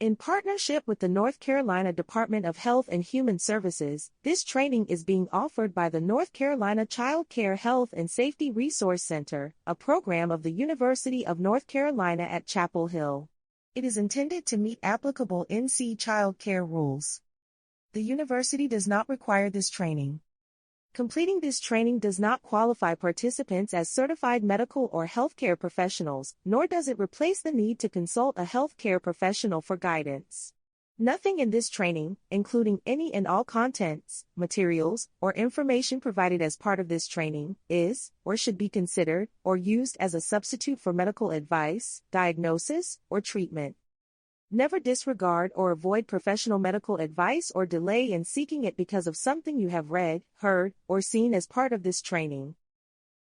In partnership with the North Carolina Department of Health and Human Services, this training is being offered by the North Carolina Child Care Health and Safety Resource Center, a program of the University of North Carolina at Chapel Hill. It is intended to meet applicable NC child care rules. The university does not require this training. Completing this training does not qualify participants as certified medical or healthcare professionals, nor does it replace the need to consult a healthcare professional for guidance. Nothing in this training, including any and all contents, materials, or information provided as part of this training, is, or should be considered, or used as a substitute for medical advice, diagnosis, or treatment. Never disregard or avoid professional medical advice or delay in seeking it because of something you have read, heard, or seen as part of this training.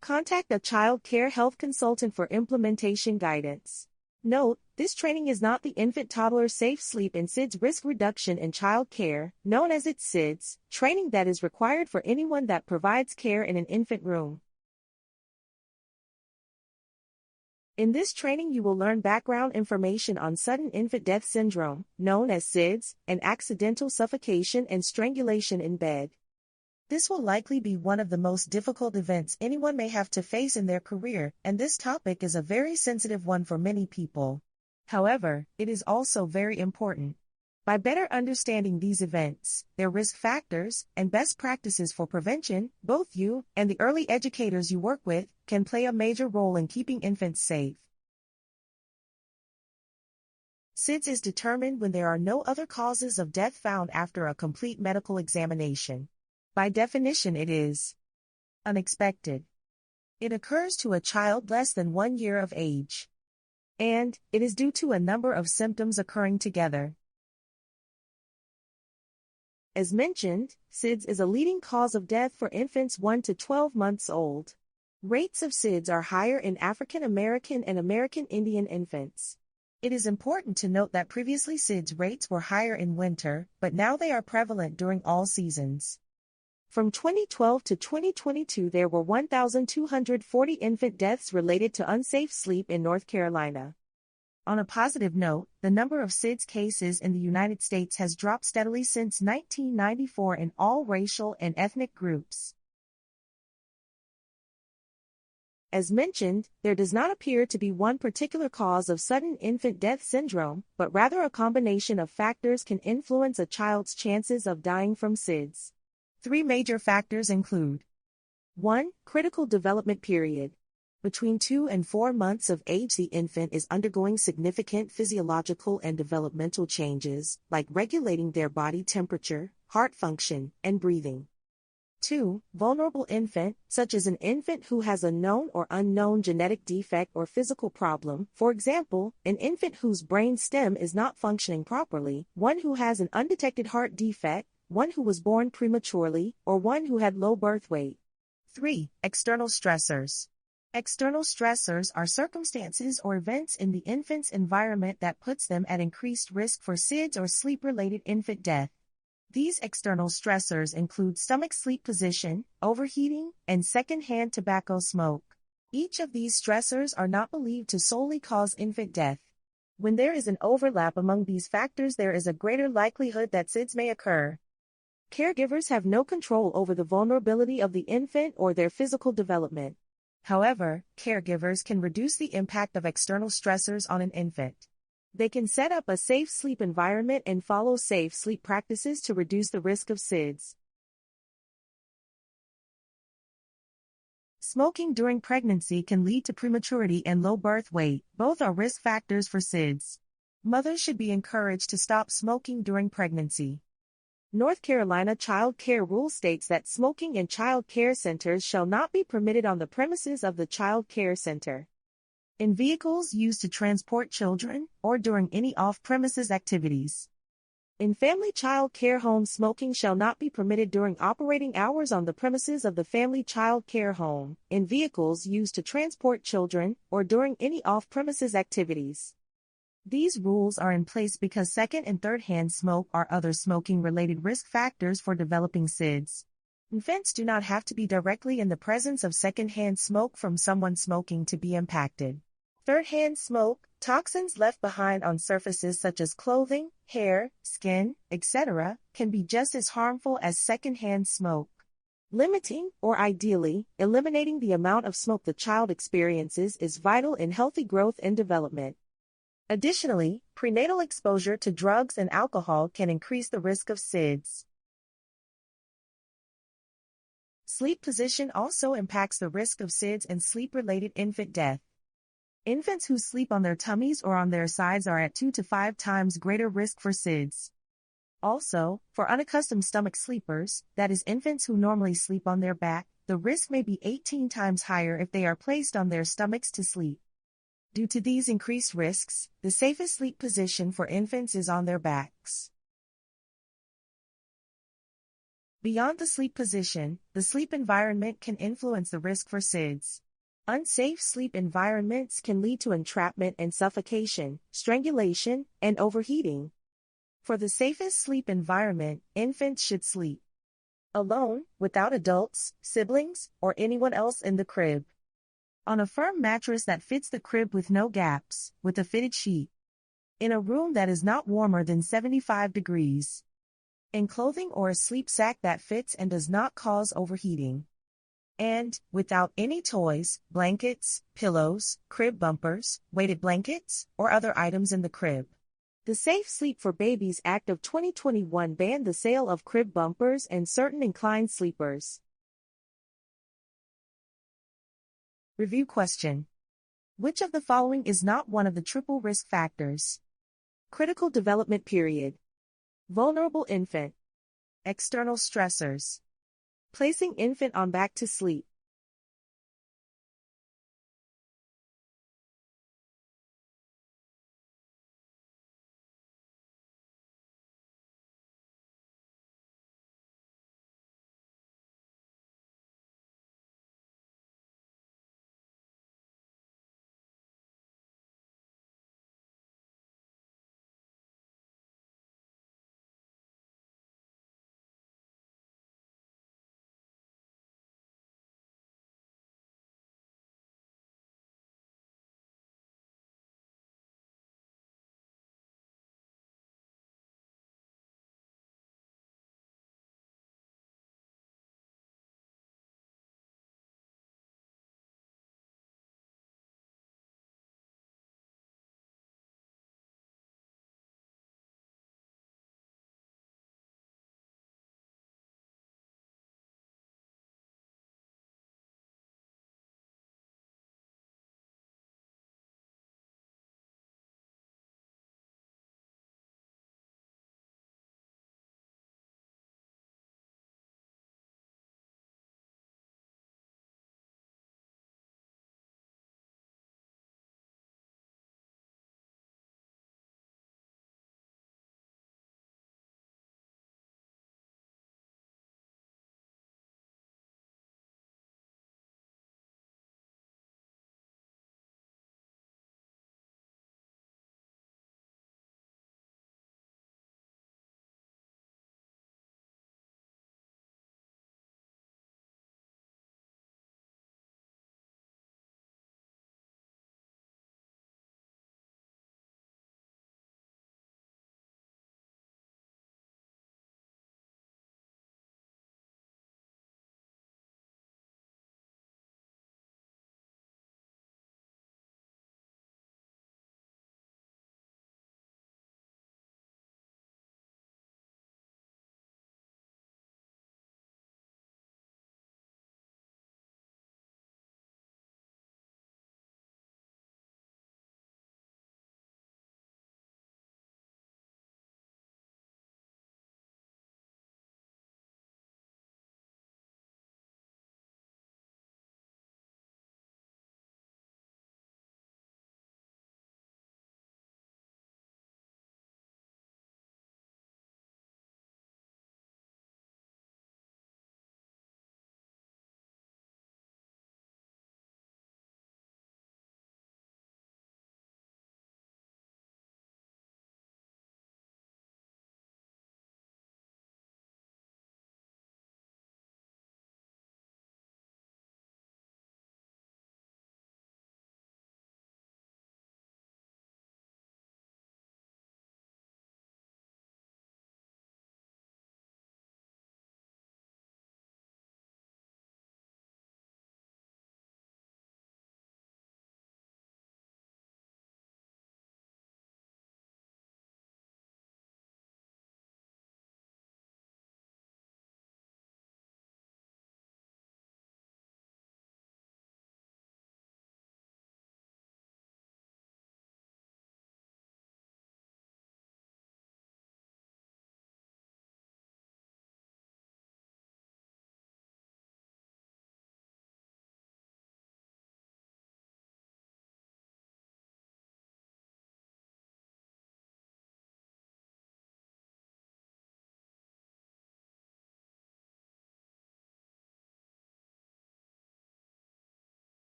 Contact a child care health consultant for implementation guidance. Note, this training is not the Infant-Toddler Safe Sleep and SIDS Risk Reduction in Child Care, known as its SIDS, training that is required for anyone that provides care in an infant room. In this training you will learn background information on sudden infant death syndrome, known as SIDS, and accidental suffocation and strangulation in bed. This will likely be one of the most difficult events anyone may have to face in their career, and this topic is a very sensitive one for many people. However, it is also very important. By better understanding these events, their risk factors, and best practices for prevention, both you and the early educators you work with can play a major role in keeping infants safe. SIDS is determined when there are no other causes of death found after a complete medical examination. By definition, it is unexpected. It occurs to a child less than 1 year of age. And it is due to a number of symptoms occurring together. As mentioned, SIDS is a leading cause of death for infants 1 to 12 months old. Rates of SIDS are higher in African American and American Indian infants. It is important to note that previously SIDS rates were higher in winter, but now they are prevalent during all seasons. From 2012 to 2022 there were 1,240 infant deaths related to unsafe sleep in North Carolina. On a positive note, the number of SIDS cases in the United States has dropped steadily since 1994 in all racial and ethnic groups. As mentioned, there does not appear to be one particular cause of sudden infant death syndrome, but rather a combination of factors can influence a child's chances of dying from SIDS. 3 major factors include 1. Critical development period. Between 2 and 4 months of age the infant is undergoing significant physiological and developmental changes, like regulating their body temperature, heart function, and breathing. 2. Vulnerable infant, such as an infant who has a known or unknown genetic defect or physical problem, for example, an infant whose brain stem is not functioning properly, one who has an undetected heart defect, one who was born prematurely, or one who had low birth weight. 3. External stressors. External stressors are circumstances or events in the infant's environment that puts them at increased risk for SIDS or sleep-related infant death. These external stressors include stomach sleep position, overheating, and secondhand tobacco smoke. Each of these stressors are not believed to solely cause infant death. When there is an overlap among these factors, there is a greater likelihood that SIDS may occur. Caregivers have no control over the vulnerability of the infant or their physical development. However, caregivers can reduce the impact of external stressors on an infant. They can set up a safe sleep environment and follow safe sleep practices to reduce the risk of SIDS. Smoking during pregnancy can lead to prematurity and low birth weight. Both are risk factors for SIDS. Mothers should be encouraged to stop smoking during pregnancy. North Carolina Child Care Rule states that smoking in child care centers shall not be permitted on the premises of the child care center, in vehicles used to transport children, or during any off-premises activities. In family child care homes, smoking shall not be permitted during operating hours on the premises of the family child care home, in vehicles used to transport children, or during any off-premises activities. These rules are in place because second- and third-hand smoke are other smoking-related risk factors for developing SIDS. Infants do not have to be directly in the presence of second-hand smoke from someone smoking to be impacted. Third-hand smoke, toxins left behind on surfaces such as clothing, hair, skin, etc., can be just as harmful as second-hand smoke. Limiting, or ideally, eliminating the amount of smoke the child experiences is vital in healthy growth and development. Additionally, prenatal exposure to drugs and alcohol can increase the risk of SIDS. Sleep position also impacts the risk of SIDS and sleep-related infant death. Infants who sleep on their tummies or on their sides are at 2 to 5 times greater risk for SIDS. Also, for unaccustomed stomach sleepers, that is infants who normally sleep on their back, the risk may be 18 times higher if they are placed on their stomachs to sleep. Due to these increased risks, the safest sleep position for infants is on their backs. Beyond the sleep position, the sleep environment can influence the risk for SIDS. Unsafe sleep environments can lead to entrapment and suffocation, strangulation, and overheating. For the safest sleep environment, infants should sleep alone, without adults, siblings, or anyone else in the crib. On a firm mattress that fits the crib with no gaps, with a fitted sheet. In a room that is not warmer than 75 degrees. In clothing or a sleep sack that fits and does not cause overheating. And, without any toys, blankets, pillows, crib bumpers, weighted blankets, or other items in the crib. The Safe Sleep for Babies Act of 2021 banned the sale of crib bumpers and certain inclined sleepers. Review question. Which of the following is not one of the triple risk factors? Critical development period. Vulnerable infant. External stressors. Placing infant on back to sleep.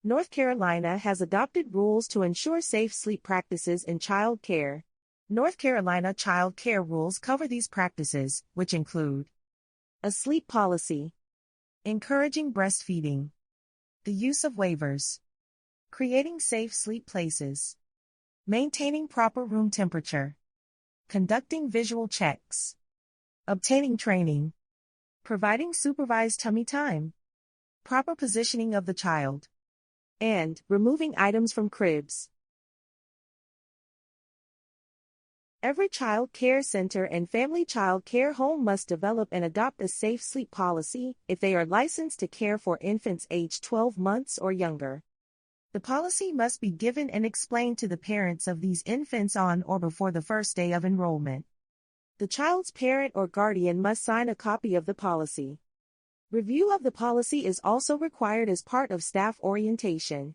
North Carolina has adopted rules to ensure safe sleep practices in child care. North Carolina child care rules cover these practices, which include a sleep policy, encouraging breastfeeding, the use of waivers, creating safe sleep places, maintaining proper room temperature, conducting visual checks, obtaining training, providing supervised tummy time, proper positioning of the child, and removing items from cribs. Every child care center and family child care home must develop and adopt a safe sleep policy if they are licensed to care for infants aged 12 months or younger. The policy must be given and explained to the parents of these infants on or before the first day of enrollment. The child's parent or guardian must sign a copy of the policy. Review of the policy is also required as part of staff orientation.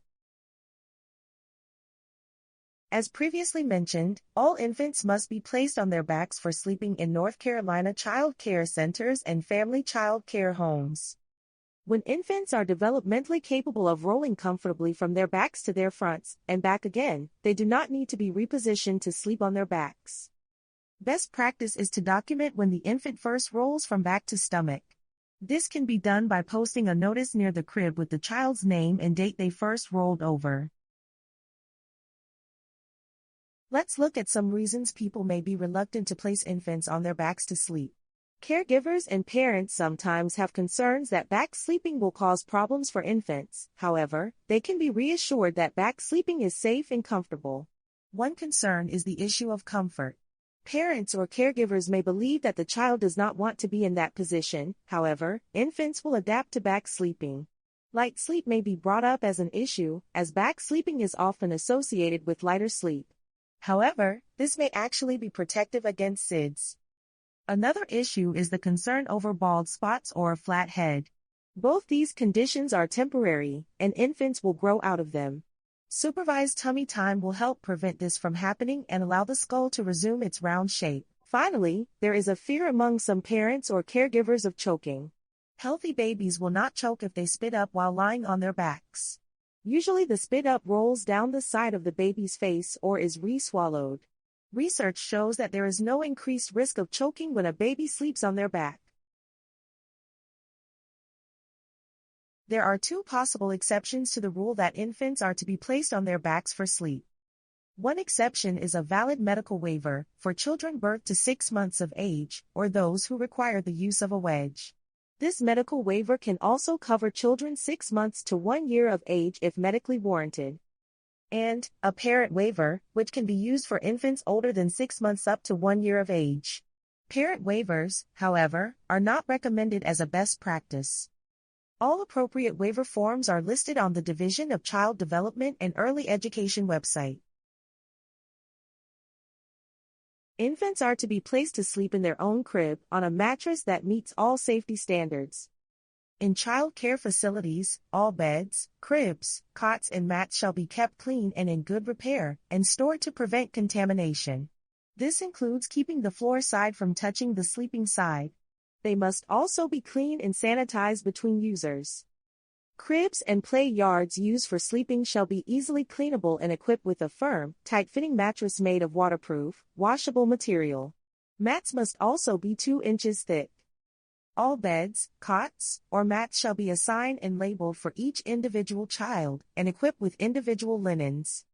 As previously mentioned, all infants must be placed on their backs for sleeping in North Carolina child care centers and family child care homes. When infants are developmentally capable of rolling comfortably from their backs to their fronts and back again, they do not need to be repositioned to sleep on their backs. Best practice is to document when the infant first rolls from back to stomach. This can be done by posting a notice near the crib with the child's name and date they first rolled over. Let's look at some reasons people may be reluctant to place infants on their backs to sleep. Caregivers and parents sometimes have concerns that back sleeping will cause problems for infants. However, they can be reassured that back sleeping is safe and comfortable. One concern is the issue of comfort. Parents or caregivers may believe that the child does not want to be in that position. However, infants will adapt to back sleeping. Light sleep may be brought up as an issue, as back sleeping is often associated with lighter sleep. However, this may actually be protective against SIDS. Another issue is the concern over bald spots or a flat head. Both these conditions are temporary, and infants will grow out of them. Supervised tummy time will help prevent this from happening and allow the skull to resume its round shape. Finally, there is a fear among some parents or caregivers of choking. Healthy babies will not choke if they spit up while lying on their backs. Usually the spit up rolls down the side of the baby's face or is re-swallowed. Research shows that there is no increased risk of choking when a baby sleeps on their back. There are two possible exceptions to the rule that infants are to be placed on their backs for sleep. One exception is a valid medical waiver for children birth to 6 months of age or those who require the use of a wedge. This medical waiver can also cover children 6 months to 1 year of age if medically warranted. And a parent waiver, which can be used for infants older than 6 months up to 1 year of age. Parent waivers, however, are not recommended as a best practice. All appropriate waiver forms are listed on the Division of Child Development and Early Education website. Infants are to be placed to sleep in their own crib on a mattress that meets all safety standards. In child care facilities, all beds, cribs, cots and mats shall be kept clean and in good repair and stored to prevent contamination. This includes keeping the floor side from touching the sleeping side. They must also be cleaned and sanitized between users. Cribs and play yards used for sleeping shall be easily cleanable and equipped with a firm, tight-fitting mattress made of waterproof, washable material. Mats must also be 2 inches thick. All beds, cots, or mats shall be assigned and labeled for each individual child and equipped with individual linens.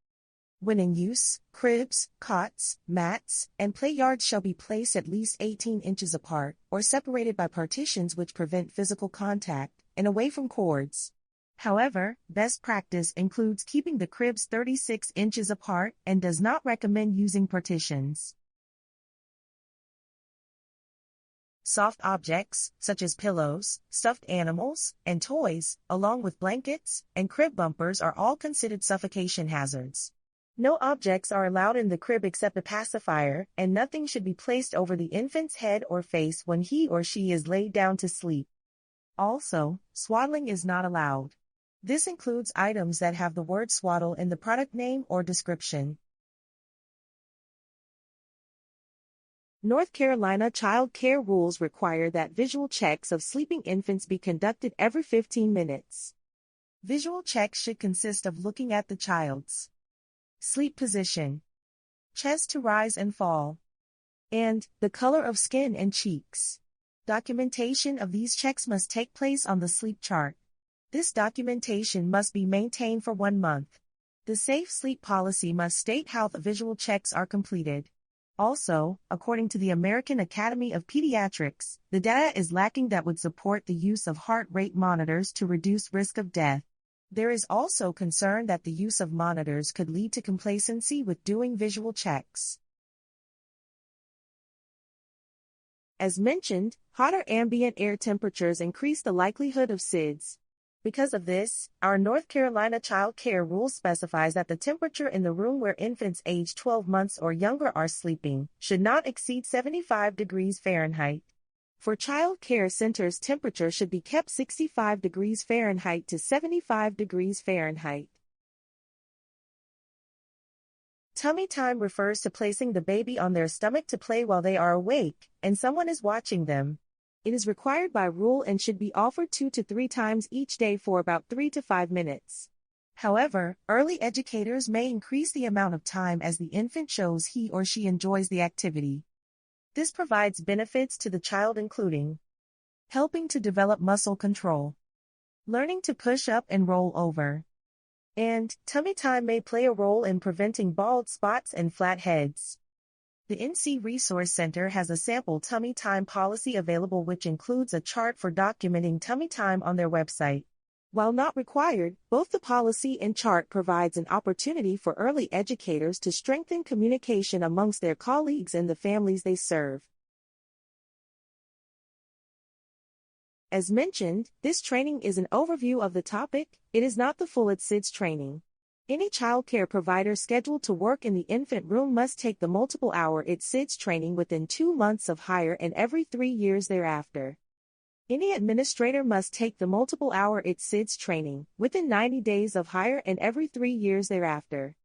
When in use, cribs, cots, mats, and play yards shall be placed at least 18 inches apart or separated by partitions which prevent physical contact and away from cords. However, best practice includes keeping the cribs 36 inches apart and does not recommend using partitions. Soft objects, such as pillows, stuffed animals, and toys, along with blankets and crib bumpers are all considered suffocation hazards. No objects are allowed in the crib except a pacifier, and nothing should be placed over the infant's head or face when he or she is laid down to sleep. Also, swaddling is not allowed. This includes items that have the word swaddle in the product name or description. North Carolina child care rules require that visual checks of sleeping infants be conducted every 15 minutes. Visual checks should consist of looking at the child's sleep position, chest to rise and fall, and the color of skin and cheeks. Documentation of these checks must take place on the sleep chart. This documentation must be maintained for 1 month. The safe sleep policy must state how the visual checks are completed. Also, according to the American Academy of Pediatrics, the data is lacking that would support the use of heart rate monitors to reduce risk of death. There is also concern that the use of monitors could lead to complacency with doing visual checks. As mentioned, hotter ambient air temperatures increase the likelihood of SIDS. Because of this, our North Carolina child care rule specifies that the temperature in the room where infants aged 12 months or younger are sleeping should not exceed 75 degrees Fahrenheit. For child care centers, temperature should be kept 65 degrees Fahrenheit to 75 degrees Fahrenheit. Tummy time refers to placing the baby on their stomach to play while they are awake, and someone is watching them. It is required by rule and should be offered 2 to 3 times each day for about 3 to 5 minutes. However, early educators may increase the amount of time as the infant shows he or she enjoys the activity. This provides benefits to the child, including helping to develop muscle control, learning to push up and roll over, and tummy time may play a role in preventing bald spots and flat heads. The NC Resource Center has a sample tummy time policy available, which includes a chart for documenting tummy time on their website. While not required, both the policy and chart provides an opportunity for early educators to strengthen communication amongst their colleagues and the families they serve. As mentioned, this training is an overview of the topic. It is not the full SIDS training. Any child care provider scheduled to work in the infant room must take the multiple-hour SIDS training within 2 months of hire and every 3 years thereafter. Any administrator must take the multiple-hour SIDS training within 90 days of hire and every 3 years thereafter.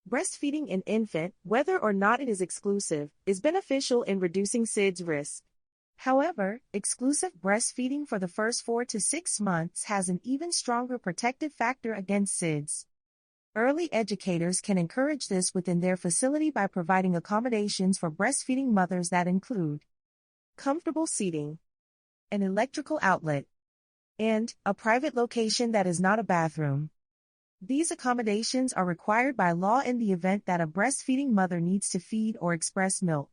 Breastfeeding an infant, whether or not it is exclusive, is beneficial in reducing SIDS risk. However, exclusive breastfeeding for the first 4 to 6 months has an even stronger protective factor against SIDS. Early educators can encourage this within their facility by providing accommodations for breastfeeding mothers that include comfortable seating, an electrical outlet, and a private location that is not a bathroom. These accommodations are required by law in the event that a breastfeeding mother needs to feed or express milk.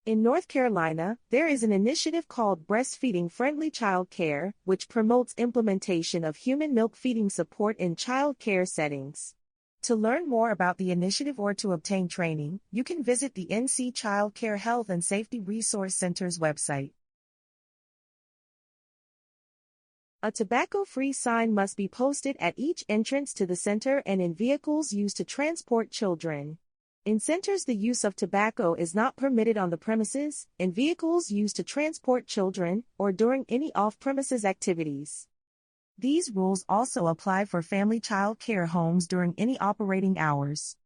In North Carolina, there is an initiative called Breastfeeding Friendly Child Care, which promotes implementation of human milk feeding support in child care settings. To learn more about the initiative or to obtain training, you can visit the NC Child Care Health and Safety Resource Center's website. A tobacco-free sign must be posted at each entrance to the center and in vehicles used to transport children. In centers, the use of tobacco is not permitted on the premises, in vehicles used to transport children, or during any off-premises activities. These rules also apply for family child care homes during any operating hours.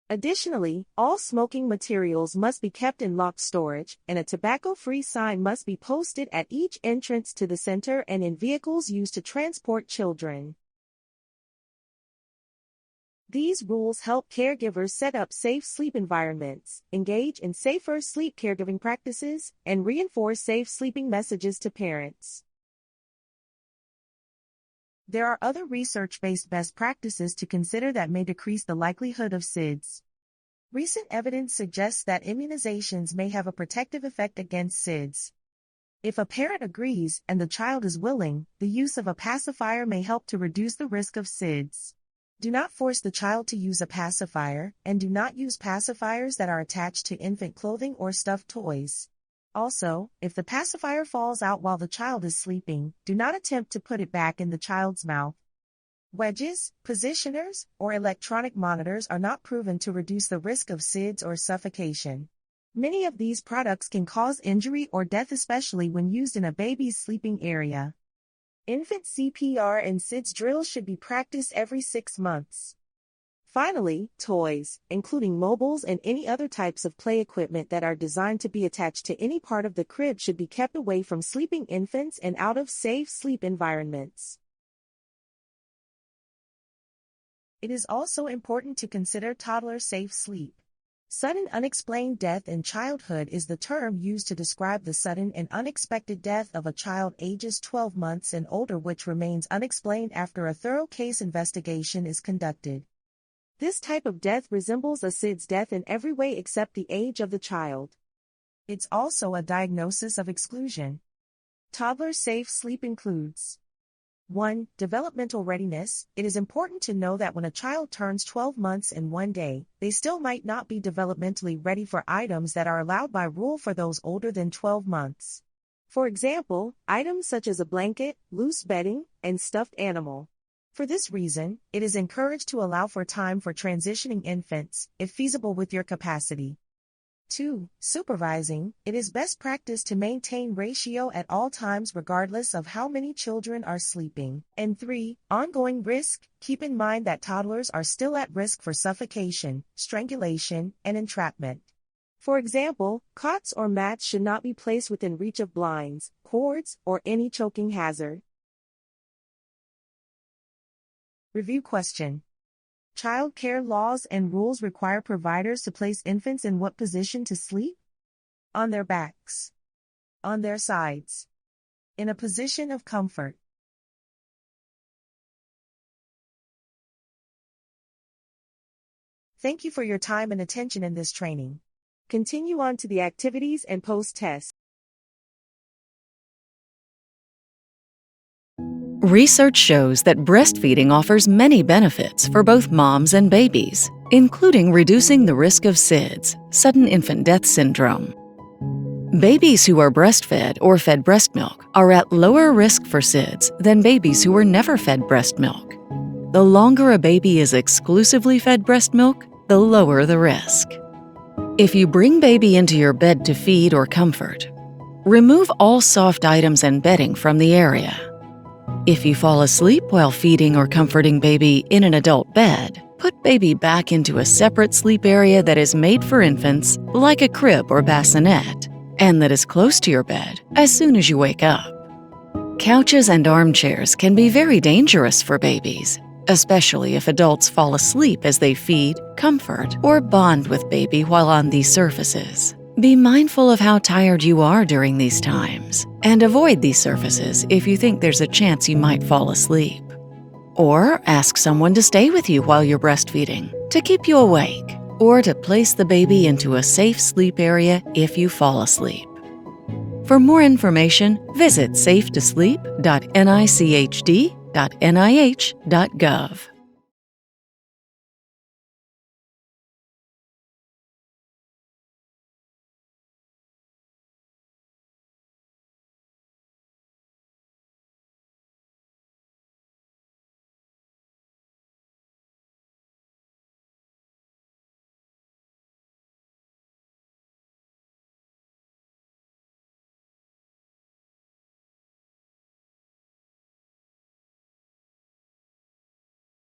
Additionally, all smoking materials must be kept in locked storage, and a tobacco-free sign must be posted at each entrance to the center and in vehicles used to transport children. These rules help caregivers set up safe sleep environments, engage in safer sleep caregiving practices, and reinforce safe sleeping messages to parents. There are other research-based best practices to consider that may decrease the likelihood of SIDS. Recent evidence suggests that immunizations may have a protective effect against SIDS. If a parent agrees and the child is willing, the use of a pacifier may help to reduce the risk of SIDS. Do not force the child to use a pacifier, and do not use pacifiers that are attached to infant clothing or stuffed toys. Also, if the pacifier falls out while the child is sleeping, do not attempt to put it back in the child's mouth. Wedges, positioners, or electronic monitors are not proven to reduce the risk of SIDS or suffocation. Many of these products can cause injury or death, especially when used in a baby's sleeping area. Infant CPR and SIDS drills should be practiced every 6 months. Finally, toys, including mobiles and any other types of play equipment that are designed to be attached to any part of the crib, should be kept away from sleeping infants and out of safe sleep environments. It is also important to consider toddler safe sleep. Sudden unexplained death in childhood is the term used to describe the sudden and unexpected death of a child ages 12 months and older which remains unexplained after a thorough case investigation is conducted. This type of death resembles a SIDS death in every way except the age of the child. It's also a diagnosis of exclusion. Toddler safe sleep includes 1. Developmental readiness. It is important to know that when a child turns 12 months and 1 day, they still might not be developmentally ready for items that are allowed by rule for those older than 12 months. For example, items such as a blanket, loose bedding, and stuffed animal. For this reason, it is encouraged to allow for time for transitioning infants, if feasible with your capacity. 2. Supervising. It is best practice to maintain ratio at all times regardless of how many children are sleeping. And 3. Ongoing risk. Keep in mind that toddlers are still at risk for suffocation, strangulation, and entrapment. For example, cots or mats should not be placed within reach of blinds, cords, or any choking hazard. Review question. Child care laws and rules require providers to place infants in what position to sleep? On their backs. On their sides. In a position of comfort. Thank you for your time and attention in this training. Continue on to the activities and post-test. Research shows that breastfeeding offers many benefits for both moms and babies, including reducing the risk of SIDS, sudden infant death syndrome. Babies who are breastfed or fed breast milk are at lower risk for SIDS than babies who were never fed breast milk. The longer a baby is exclusively fed breast milk, the lower the risk. If you bring baby into your bed to feed or comfort, remove all soft items and bedding from the area. If you fall asleep while feeding or comforting baby in an adult bed, put baby back into a separate sleep area that is made for infants, like a crib or bassinet, and that is close to your bed as soon as you wake up. Couches and armchairs can be very dangerous for babies, especially if adults fall asleep as they feed, comfort, or bond with baby while on these surfaces. Be mindful of how tired you are during these times, and avoid these surfaces if you think there's a chance you might fall asleep. Or ask someone to stay with you while you're breastfeeding, to keep you awake, or to place the baby into a safe sleep area if you fall asleep. For more information, visit safetosleep.nichd.nih.gov.